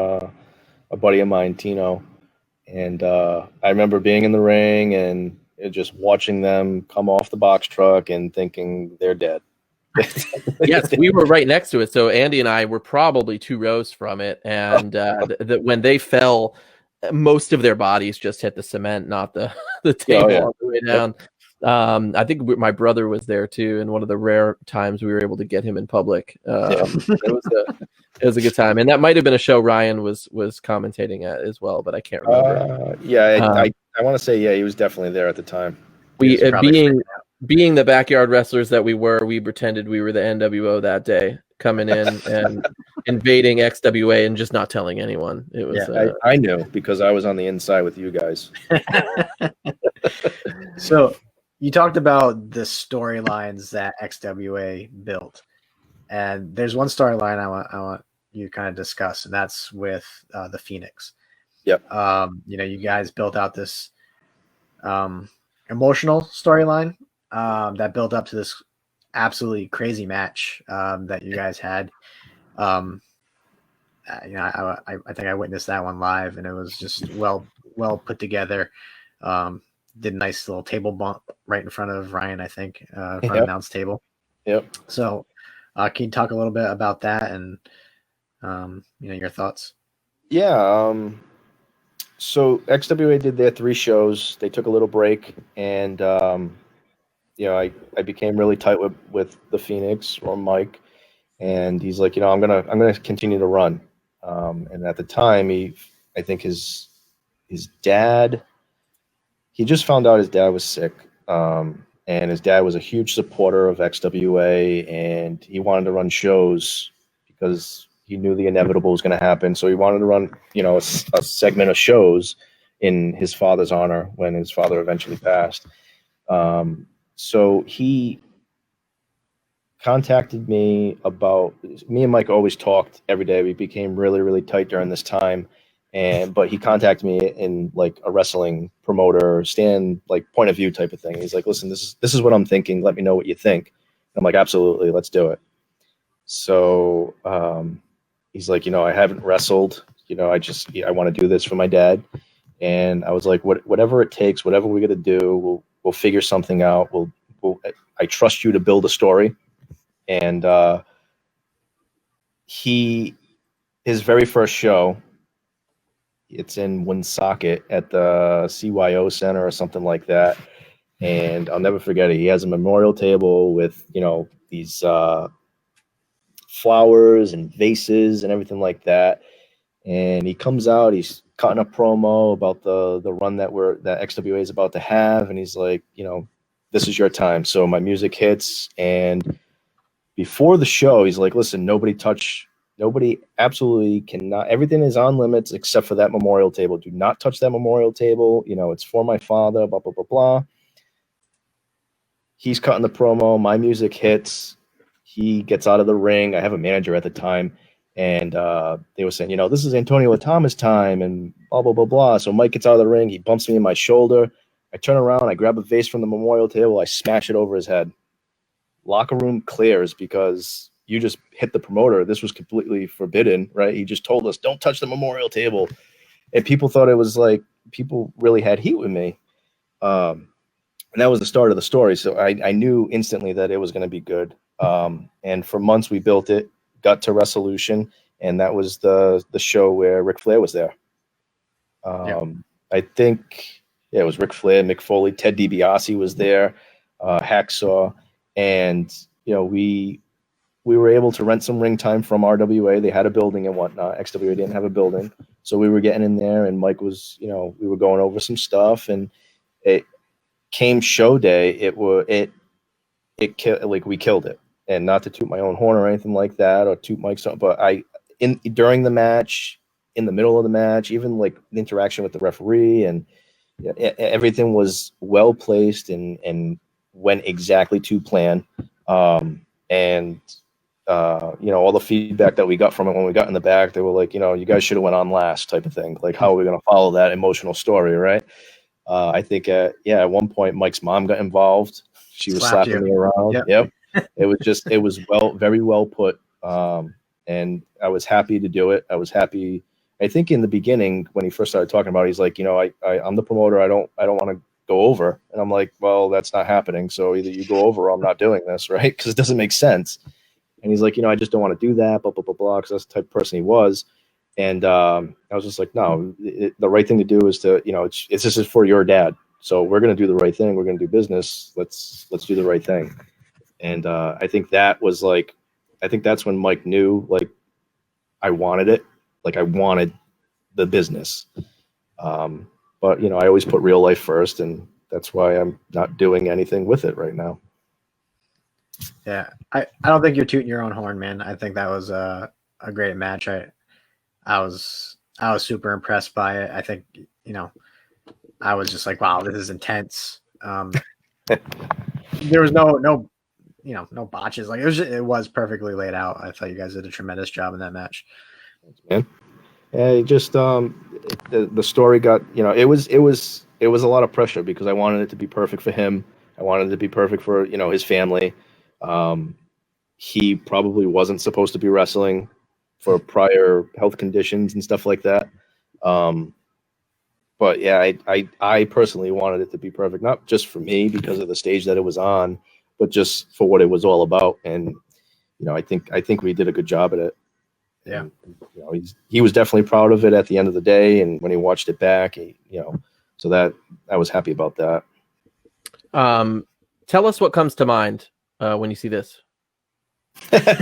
a buddy of mine, Tino. And I remember being in the ring and just watching them come off the box truck and thinking they're dead. Yes, we were right next to it. So Andy and I were probably 2 rows from it. And when they fell, most of their bodies just hit the cement, not the table on the way down. I think my brother was there too, and one of the rare times we were able to get him in public. It was a good time, and that might have been a show Ryan was commentating at as well, but I can't remember. I want to say he was definitely there at the time. We being the backyard wrestlers that we were, we pretended we were the NWO that day, coming in and invading XWA and just not telling anyone. It was. I knew because I was on the inside with you guys. So you talked about the storylines that XWA built, and there's one storyline I want you to kind of discuss, and that's with the Phoenix. Yep. You guys built out this emotional storyline that built up to this absolutely crazy match that you guys had. I think I witnessed that one live, and it was just well put together. Did a nice little table bump right in front of Ryan, I think, in front of the announce table. Yep. So, can you talk a little bit about that and your thoughts? Yeah. So XWA did their 3 shows. They took a little break, and I became really tight with the Phoenix or Mike, and he's like, I'm gonna continue to run. And at the time, I think his dad, he just found out his dad was sick, and his dad was a huge supporter of XWA, and he wanted to run shows because he knew the inevitable was going to happen. So he wanted to run, a segment of shows in his father's honor when his father eventually passed. So he contacted me me and Mike always talked every day. We became really, really tight during this time. But he contacted me in like a wrestling promoter like point of view type of thing. He's like, listen, this is what I'm thinking. Let me know what you think. And I'm like, absolutely. Let's do it. So, he's like, I haven't wrestled, I want to do this for my dad. And I was like, whatever it takes, whatever we got to do, we'll figure something out. I trust you to build a story. And, his very first show, it's in Woonsocket at the CYO Center or something like that. And I'll never forget it. He has a memorial table with, these flowers and vases and everything like that. And he comes out, he's cutting a promo about the run that XWA is about to have. And he's like, this is your time. So my music hits. And before the show, he's like, listen, nobody absolutely cannot, everything is on limits except for that memorial table. Do not touch that memorial table. It's for my father, blah, blah, blah, blah. He's cutting the promo. My music hits. He gets out of the ring. I have a manager at the time. And they were saying, this is Antonio Atama's time and blah, blah, blah, blah. So Mike gets out of the ring. He bumps me in my shoulder. I turn around. I grab a vase from the memorial table. I smash it over his head. Locker room clears because you just hit the promoter. This was completely forbidden, right? He just told us, don't touch the memorial table. And people thought it was like, people really had heat with me. And that was the start of the story. So I knew instantly that it was going to be good. And for months we built it, got to Resolution, and that was the show where Ric Flair was there. I think it was Ric Flair, Mick Foley, Ted DiBiase was there, Hacksaw. and we were able to rent some ring time from RWA. They had a building and whatnot. XWA didn't have a building, so we were getting in there, and Mike was, we were going over some stuff, and it came show day. We killed it. And not to toot my own horn or anything like that, or toot Mike's own, but during the match, in the middle of the match, even like the interaction with the referee, and everything was well placed and went exactly to plan. And all the feedback that we got from it when we got in the back, they were like, you guys should have went on last, type of thing. Like, how are we going to follow that emotional story, right? I think, at one point, Mike's mom got involved. She was slapping me around. Yep. It was very well put. And I was happy to do it. I was happy. I think in the beginning, when he first started talking about it, he's like, I'm the promoter. I don't want to go over. And I'm like, well, that's not happening. So either you go over or I'm not doing this, right? Because it doesn't make sense. And he's like, I just don't want to do that, blah, blah, blah, blah, because that's the type of person he was. And I was just like, no, the right thing to do is to, this is for your dad. So we're going to do the right thing. We're going to do business. Let's do the right thing. And I think that's when Mike knew, like, I wanted it. Like, I wanted the business. But, I always put real life first, and that's why I'm not doing anything with it right now. Yeah, I don't think you're tooting your own horn, man. I think that was a great match. I was super impressed by it. I think, I was just like, wow, this is intense. There was no botches. Like, it was perfectly laid out. I thought you guys did a tremendous job in that match. Thanks, man. Yeah, just the story got, it was a lot of pressure because I wanted it to be perfect for him. I wanted it to be perfect for, his family. He probably wasn't supposed to be wrestling for prior health conditions and stuff like that. But yeah, I personally wanted it to be perfect, not just for me because of the stage that it was on, but just for what it was all about. And, I think we did a good job at it. Yeah. And, he was definitely proud of it at the end of the day. And when he watched it back, so that I was happy about that. Tell us what comes to mind when you see this. That's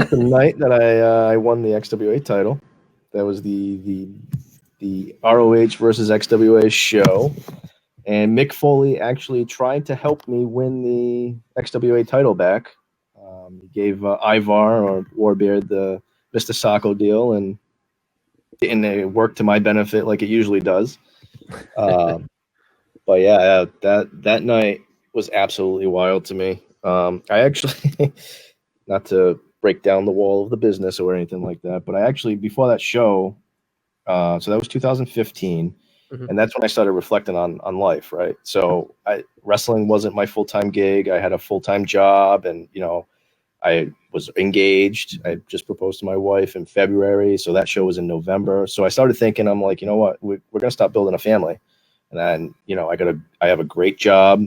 the night that I won the XWA title. That was the ROH versus XWA show, and Mick Foley actually tried to help me win the XWA title back. He gave Ivar or Warbeard the Mr. Sacco deal, and it worked to my benefit like it usually does. But yeah, that night was absolutely wild to me. I actually, not to break down the wall of the business or anything like that, but I actually, before that show, so that was 2015, and that's when I started reflecting on life, right? So wrestling wasn't my full-time gig. I had a full-time job, and I was engaged. I just proposed to my wife in February, so that show was in November. So I started thinking, I'm like, you know what, we're gonna stop building a family, and then I have a great job,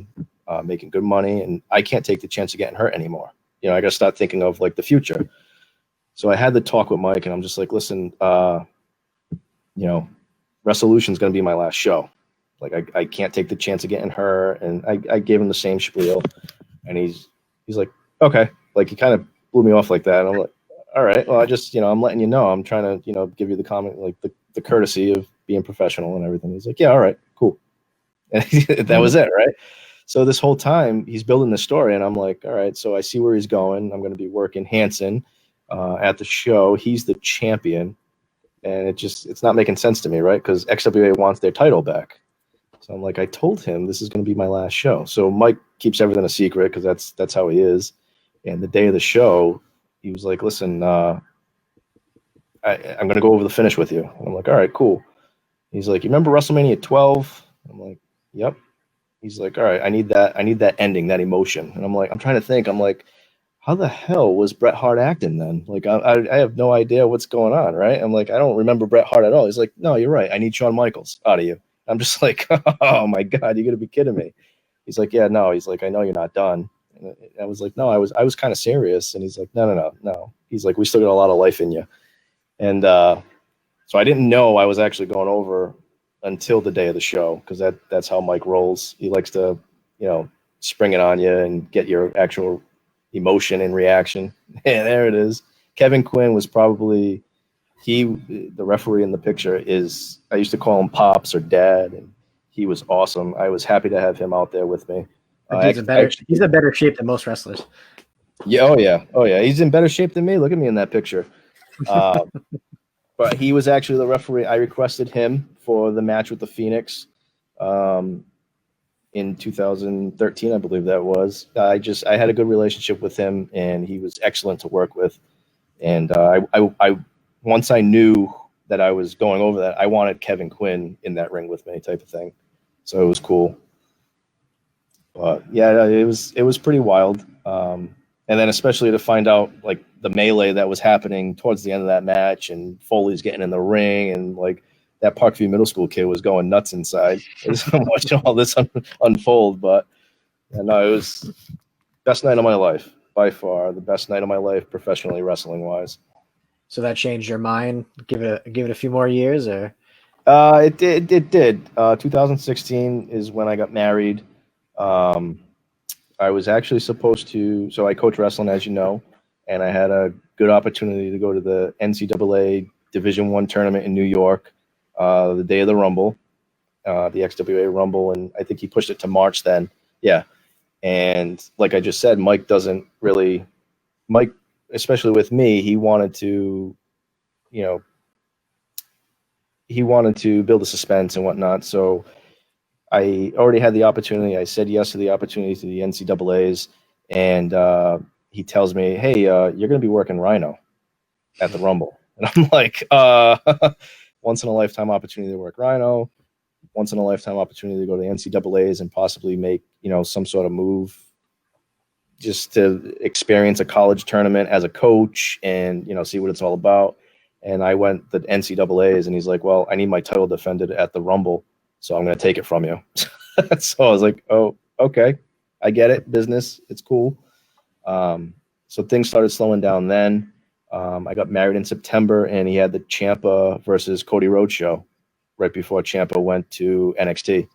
making good money, and I can't take the chance of getting hurt anymore. I got to start thinking of like the future. So I had the talk with Mike, and I'm just like, listen, Resolution is going to be my last show. Like, I can't take the chance of getting hurt. And I gave him the same spiel, and he's like, okay. Like, he kind of blew me off like that. And I'm like, all right, well, I just, I'm letting you know, I'm trying to, give you the comment, like the courtesy of being professional and everything. He's like, yeah, all right, cool. And that was it. Right. So this whole time he's building the story, and I'm like, all right, so I see where he's going. I'm going to be working Hanson at the show. He's the champion, and it's not making sense to me, right? Because XWA wants their title back. So I'm like, I told him this is going to be my last show. So Mike keeps everything a secret because that's how he is. And the day of the show, he was like, listen, I'm going to go over the finish with you. And I'm like, all right, cool. He's like, you remember WrestleMania 12? I'm like, yep. He's like, all right, I need that ending, that emotion. And I'm trying to think. I'm like, how the hell was Bret Hart acting then? Like, I have no idea what's going on, right? I'm like, I don't remember Bret Hart at all. He's like, no, you're right. I need Shawn Michaels out of you. I'm just like, oh my God, you're gonna be kidding me. He's like, yeah, no. He's like, I know you're not done. And I was like, no, I was kind of serious. And he's like, no. He's like, we still got a lot of life in you. And so I didn't know I was actually going over until the day of the show, because that's how Mike rolls. He likes to, spring it on you and get your actual emotion and reaction. And there it is. Kevin Quinn was probably the referee in the picture is, I used to call him Pops or Dad, and he was awesome. I was happy to have him out there with me. He's in better shape than most wrestlers. Yeah, oh yeah. He's in better shape than me. Look at me in that picture. But he was actually the referee. I requested him for the match with the Phoenix in 2013, I believe that was. I had a good relationship with him, and he was excellent to work with. And I once I knew that I was going over that, I wanted Kevin Quinn in that ring with me, type of thing. So it was cool. But yeah, it was pretty wild. And then especially to find out like the melee that was happening towards the end of that match, and Foley's getting in the ring, and like that Parkview Middle School kid was going nuts inside. I'm watching all this unfold, but yeah, no, it was best night of my life, by far the best night of my life, professionally wrestling wise. So that changed your mind? Give it a few more years, or? It did. 2016 is when I got married. I was actually supposed to, so I coach wrestling, as you know, and I had a good opportunity to go to the NCAA Division I tournament in New York, the day of the Rumble, the XWA Rumble, and I think he pushed it to March then. Yeah. And like I just said, Mike, especially with me, he wanted to build a suspense and whatnot. So I already had the opportunity. I said yes to the opportunity to the NCAAs, and he tells me, "Hey, you're going to be working Rhino at the Rumble," and I'm like, "Once in a lifetime opportunity to work Rhino, once in a lifetime opportunity to go to the NCAAs and possibly make some sort of move, just to experience a college tournament as a coach and see what it's all about." And I went to the NCAAs, and he's like, "Well, I need my title defended at the Rumble, so I'm going to take it from you." So I was like, "Oh, okay. I get it. Business. It's cool." So things started slowing down then. I got married in September, and he had the Ciampa versus Cody Rhodes show right before Ciampa went to NXT.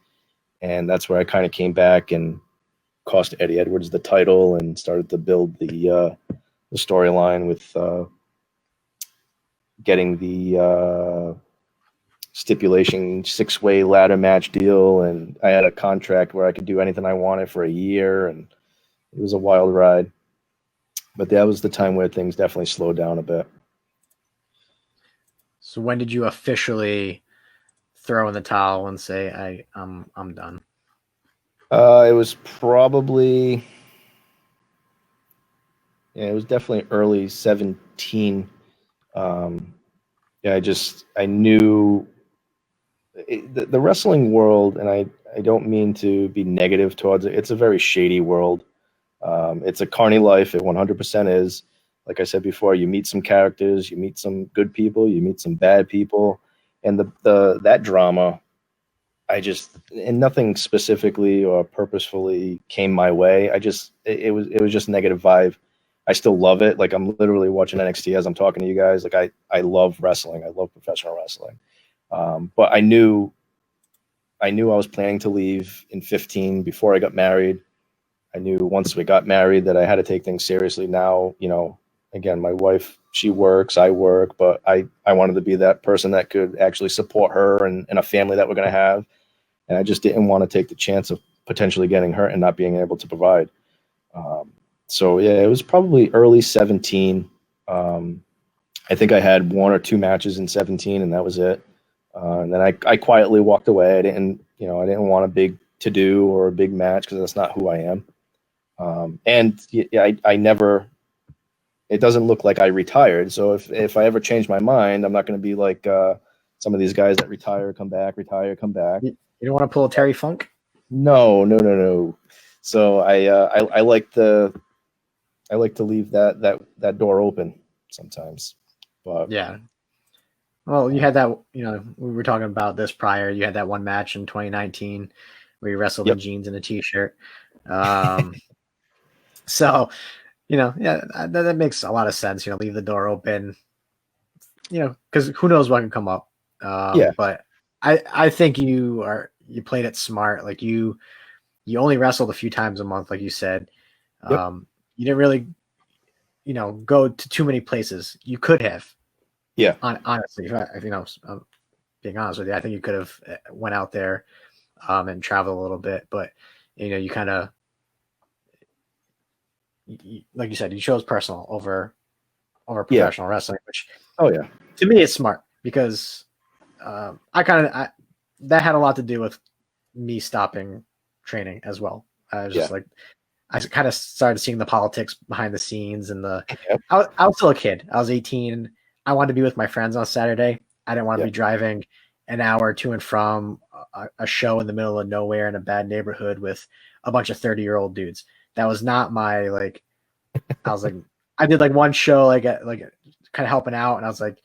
And that's where I kind of came back and cost Eddie Edwards the title and started to build the storyline with getting the stipulation 6-way ladder match deal, and I had a contract where I could do anything I wanted for a year, and it was a wild ride. But that was the time where things definitely slowed down a bit. So when did you officially throw in the towel and say, I'm done? It was probably, it was definitely early 17. I knew the wrestling world, and I don't mean to be negative towards it. It's a very shady world. It's a carny life. It 100% is. Like I said before, you meet some characters, you meet some good people, you meet some bad people, and that drama, and nothing specifically or purposefully came my way. It was just negative vibe. I still love it. Like, I'm literally watching NXT as I'm talking to you guys. Like, I love wrestling. I love professional wrestling. But I knew I was planning to leave in 15 before I got married. I knew once we got married that I had to take things seriously. Now, again, my wife, she works, I work, but I wanted to be that person that could actually support her and a family that we're going to have. And I just didn't want to take the chance of potentially getting hurt and not being able to provide. So yeah, it was probably early 17. I think I had 1 or 2 matches in 17, and that was it. And then I quietly walked away. I didn't want a big to-do or a big match because that's not who I am. I never. It doesn't look like I retired. So if I ever change my mind, I'm not going to be like some of these guys that retire, come back, retire, come back. You don't want to pull a Terry Funk? No. So I like to leave that door open sometimes. But yeah. Well, you had that, we were talking about this prior. You had that one match in 2019 where you wrestled in jeans and a t-shirt. So, that makes a lot of sense, leave the door open, because who knows what can come up. But I think you played it smart. Like you only wrestled a few times a month, like you said. Yep. You didn't really, go to too many places. You could have. Yeah. Honestly, if I'm being honest with you, I think you could have went out there and traveled a little bit, but you kind of, like you said, you chose personal over professional wrestling, which to me is smart because that had a lot to do with me stopping training as well. I was just like, I kind of started seeing the politics behind the scenes and I was still a kid. I was 18. I wanted to be with my friends on Saturday. I didn't want to be driving an hour to and from a show in the middle of nowhere in a bad neighborhood with a bunch of 30-year-old dudes. That was not my, like, I was like, I did like one show, like kind of helping out. And I was like,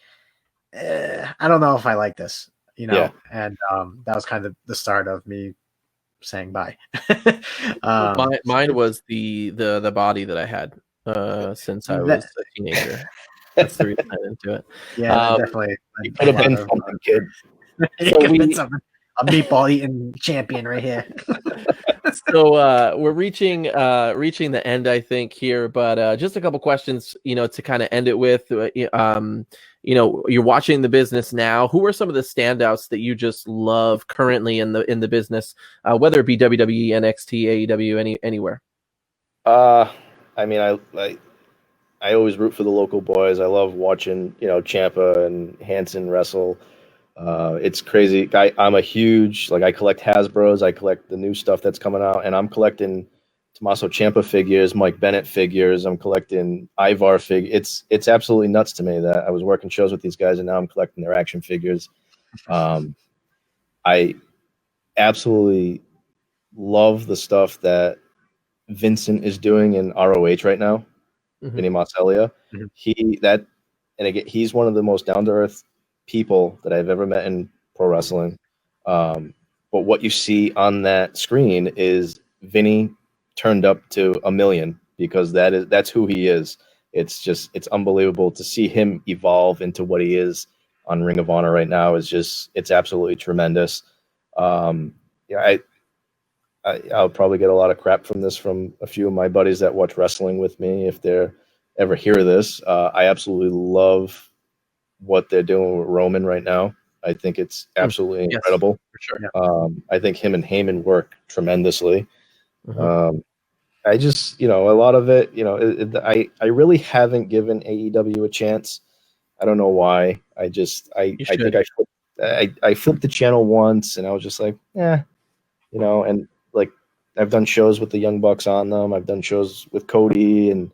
I don't know if I like this, and that was kind of the start of me saying bye. Mine was the body that I had since I was a teenager. That's the reason I didn't do it. Yeah, that definitely could have been something, kid. It could have been something. A meatball eating champion right here. So we're reaching the end, I think, here, but just a couple questions, to kind of end it with. You're watching the business now. Who are some of the standouts that you just love currently in the business, whether it be WWE, NXT, AEW, anywhere? I mean, I always root for the local boys. I love watching, Ciampa and Hanson wrestle. It's crazy. I'm a huge, I collect Hasbros. I collect the new stuff that's coming out, and I'm collecting Tommaso Ciampa figures, Mike Bennett figures. I'm collecting Ivar figures. It's absolutely nuts to me that I was working shows with these guys, and now I'm collecting their action figures. I absolutely love the stuff that Vincent is doing in ROH right now. Vinny Marseglia. He's one of the most down to earth people that I've ever met in pro wrestling. But what you see on that screen is Vinny turned up to 1,000,000 because that's who he is. It's unbelievable to see him evolve into what he is on Ring of Honor right now. It's absolutely tremendous. I'll probably get a lot of crap from a few of my buddies that watch wrestling with me if they're ever hear this. I absolutely love what they're doing with Roman right now. I think it's absolutely incredible. For sure. I think him and Heyman work tremendously. I just, a lot of it, I really haven't given AEW a chance. I don't know why. I think I flipped the channel once and I was just like, and I've done shows with the Young Bucks on them. I've done shows with Cody and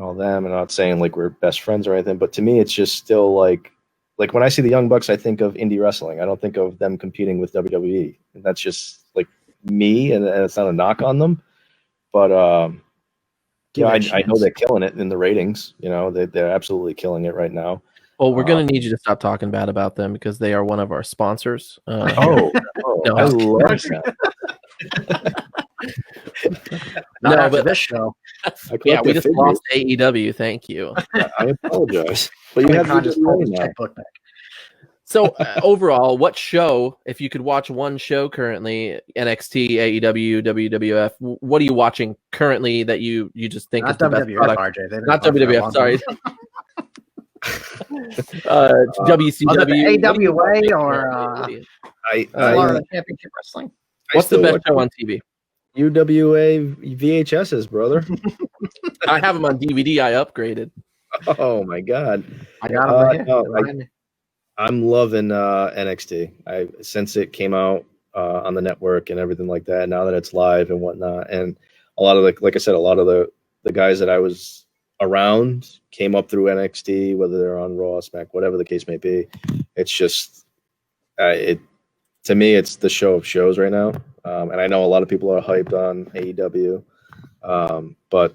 all them. I'm not saying we're best friends or anything, but to me, it's just still like when I see the Young Bucks, I think of indie wrestling. I don't think of them competing with WWE. And that's just me, and it's not a knock on them. But I know they're killing it in the ratings. They're absolutely killing it right now. Well, we're going to need you to stop talking bad about them because they are one of our sponsors. No, I love that. Not after this show. We just lost AEW. Thank you. I apologize, but you have to just checkbook back. So overall, what show, if you could watch one show currently, NXT, AEW, WWF, what are you watching currently that you just think is the best product? RJ. Not WWF, sorry. WCW, AWA, or Florida Championship Wrestling. What's the best show on TV? UWA VHSs, brother. I have them on DVD. I upgraded. Oh my god! I got them I'm loving NXT. Since it came out on the network and everything like that. Now that it's live and whatnot, and a lot of like I said, a lot of the guys that I was around came up through NXT, whether they're on Raw, Smack, whatever the case may be. It's just to me, it's the show of shows right now. And I know a lot of people are hyped on AEW, but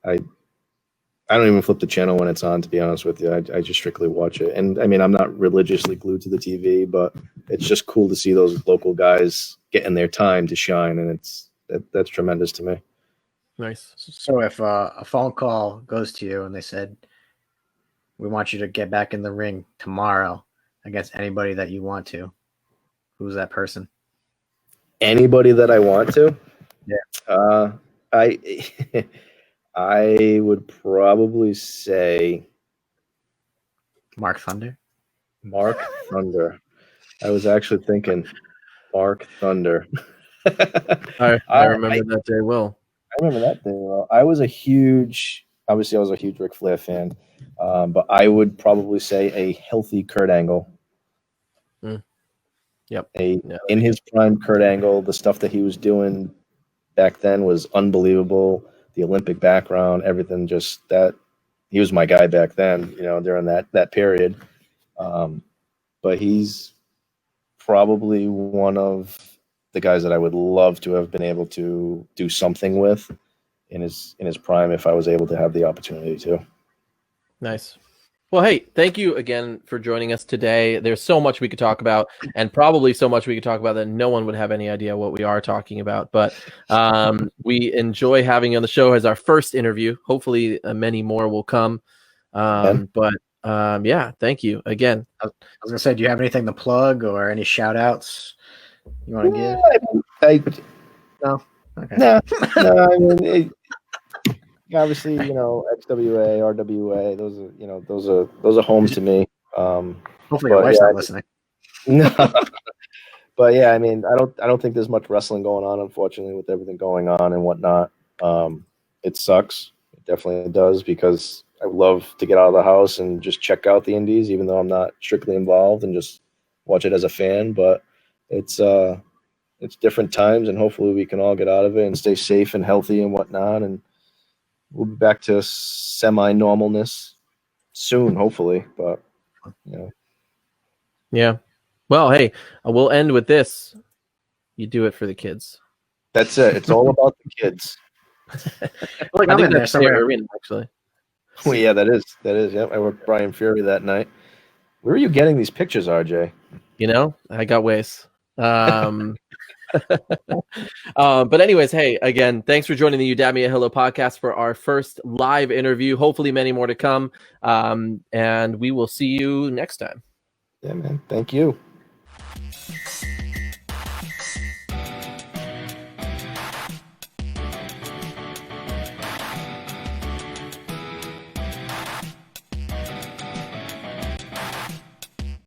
I don't even flip the channel when it's on, to be honest with you. I just strictly watch it. And I mean, I'm not religiously glued to the TV, but it's just cool to see those local guys getting their time to shine. And that's tremendous to me. Nice. So if a phone call goes to you and they said, we want you to get back in the ring tomorrow, against anybody that you want to. Who's that person? Anybody that I want to? Yeah. I I would probably say Mark Thunder. Mark Thunder. I was actually thinking Mark Thunder. I I remember that day well. I remember that day well. I was a huge Ric Flair fan, but I would probably say a healthy Kurt Angle. Yep. In his prime, Kurt Angle, the stuff that he was doing back then was unbelievable. The Olympic background, everything, just that. He was my guy back then, during that period. But he's probably one of the guys that I would love to have been able to do something with in his prime if I was able to have the opportunity to. Nice. Well, hey, thank you again for joining us today. There's so much we could talk about, and probably so much we could talk about that no one would have any idea what we are talking about. But we enjoy having you on the show as our first interview. Hopefully, many more will come. Yeah, thank you again. I was going to say, do you have anything to plug or any shout outs you want to give? No? Okay. No, I mean, obviously, XWA, RWA, those are home to me. Hopefully your wife's not listening. No. But yeah, I mean, I don't think there's much wrestling going on, unfortunately, with everything going on and whatnot. It sucks. It definitely does, because I love to get out of the house and just check out the indies, even though I'm not strictly involved, and just watch it as a fan. But it's different times, and hopefully we can all get out of it and stay safe and healthy and whatnot, and we'll be back to semi-normalness soon, hopefully. But yeah. Well, hey, we'll end with this. You do it for the kids. That's it. It's all about the kids. Like, I'm in there somewhere. Actually. Well, yeah, that is. Yep, I worked Brian Fury that night. Where are you getting these pictures, RJ? I got ways. But anyways, hey, again, thanks for joining the Udamia Hello podcast for our first live interview. Hopefully many more to come. And we will see you next time. Yeah, man. Thank you.